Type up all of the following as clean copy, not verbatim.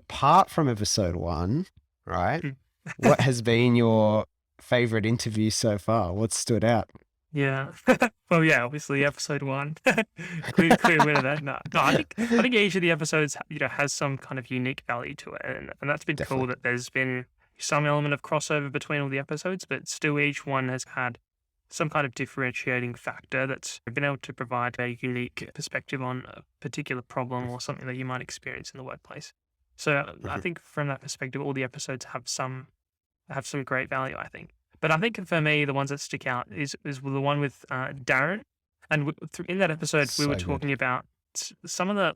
apart from episode 1, right? Mm. What has been your favorite interview so far? What stood out? Yeah. Well, yeah, obviously episode 1. Clear winner there. No, I think each of the episodes, has some kind of unique value to it, and that's been cool Definitely. that there's been some element of crossover between all the episodes, but still each one has had some kind of differentiating factor that's been able to provide a unique perspective on a particular problem or something that you might experience in the workplace. So I Mhm. think from that perspective, all the episodes have some great value, I think. But I think for me, the ones that stick out is the one with Darren, and in that episode, we were So good. talking about some of the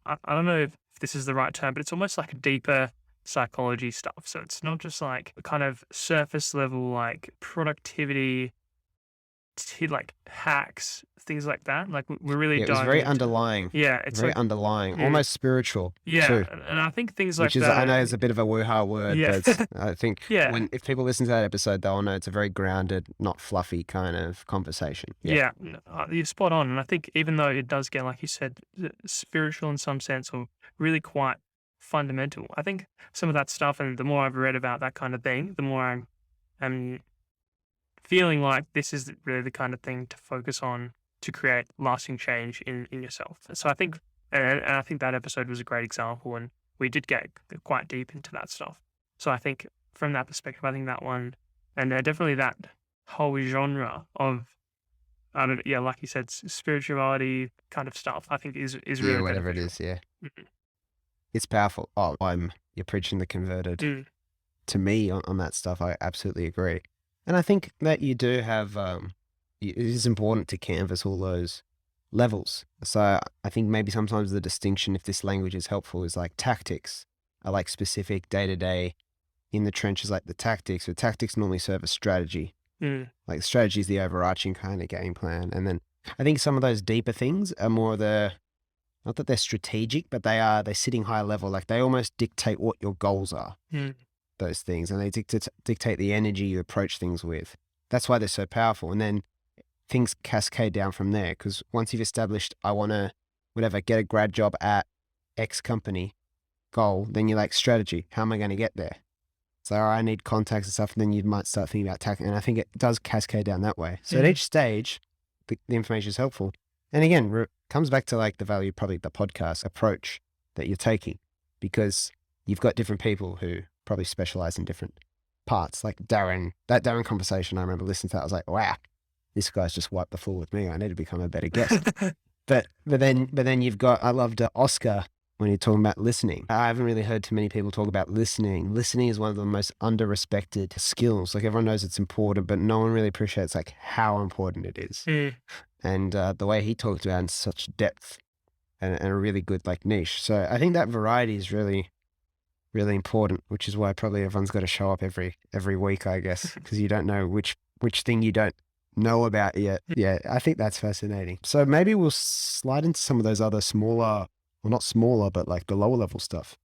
I don't know if this is the right term, but it's almost like deeper psychology stuff. So it's not just like kind of surface level like productivity, like hacks, things like that. Like we're really Yeah, it was diving very into. underlying, Yeah, it's very like. underlying, Mm, almost spiritual yeah, too, and I think things which like is, that I are. know is a bit of a woo-ha word, Yeah. but I think Yeah. if people listen to that episode, they'll know it's a very grounded, not fluffy kind of conversation. Yeah. Yeah, you're spot on. And I think even though it does get, like you said, spiritual in some sense or really quite fundamental, I think some of that stuff, and the more I've read about that kind of thing, the more I'm feeling like this is really the kind of thing to focus on to create lasting change in yourself. So I think, and I think that episode was a great example, and we did get quite deep into that stuff. So I think from that perspective, I think that one, and definitely that whole genre of I don't yeah, like you said, spirituality kind of stuff, I think is Yeah, really whatever it beneficial. is. Yeah. Mhm. It's powerful. Oh, you're preaching the converted. Mm, To me on that stuff, I absolutely agree. And I think that you do have, it is important to canvas all those levels. So I think maybe sometimes the distinction, if this language is helpful, is like tactics are like specific day to day in the trenches, like the tactics. So tactics normally serve a strategy. mm, Like strategy is the overarching kind of game plan. And then I think some of those deeper things are more not that they're strategic, but they're sitting high level. Like they almost dictate what your goals are, mm, those things, and they dictate the energy you approach things with. That's why they're so powerful. And then things cascade down from there. Because once you've established, I want to, whatever, get a grad job at X company goal, then you're like, strategy. How am I going to get there? So I need contacts and stuff. And then you might start thinking about tactic. And I think it does cascade down that way. So at mm, each stage, the information is helpful. And again, comes back to like the value, probably the podcast approach that you're taking, because you've got different people who probably specialize in different parts. Like Darren, that Darren conversation, I remember listening to that. I was like, wow, this guy's just wiped the floor with me. I need to become a better guest. But then you've got, I loved Oscar when you're talking about listening. I haven't really heard too many people talk about listening. Listening is one of the most under-respected skills. Like everyone knows it's important, but no one really appreciates like how important it is. mm. And the way he talked about it in such depth and a really good like niche. So I think that variety is really, really important, which is why probably everyone's got to show up every week, I guess, because you don't know which thing you don't know about yet. Yeah, I think that's fascinating. So maybe we'll slide into some of those other smaller, well, not smaller, but like the lower level stuff.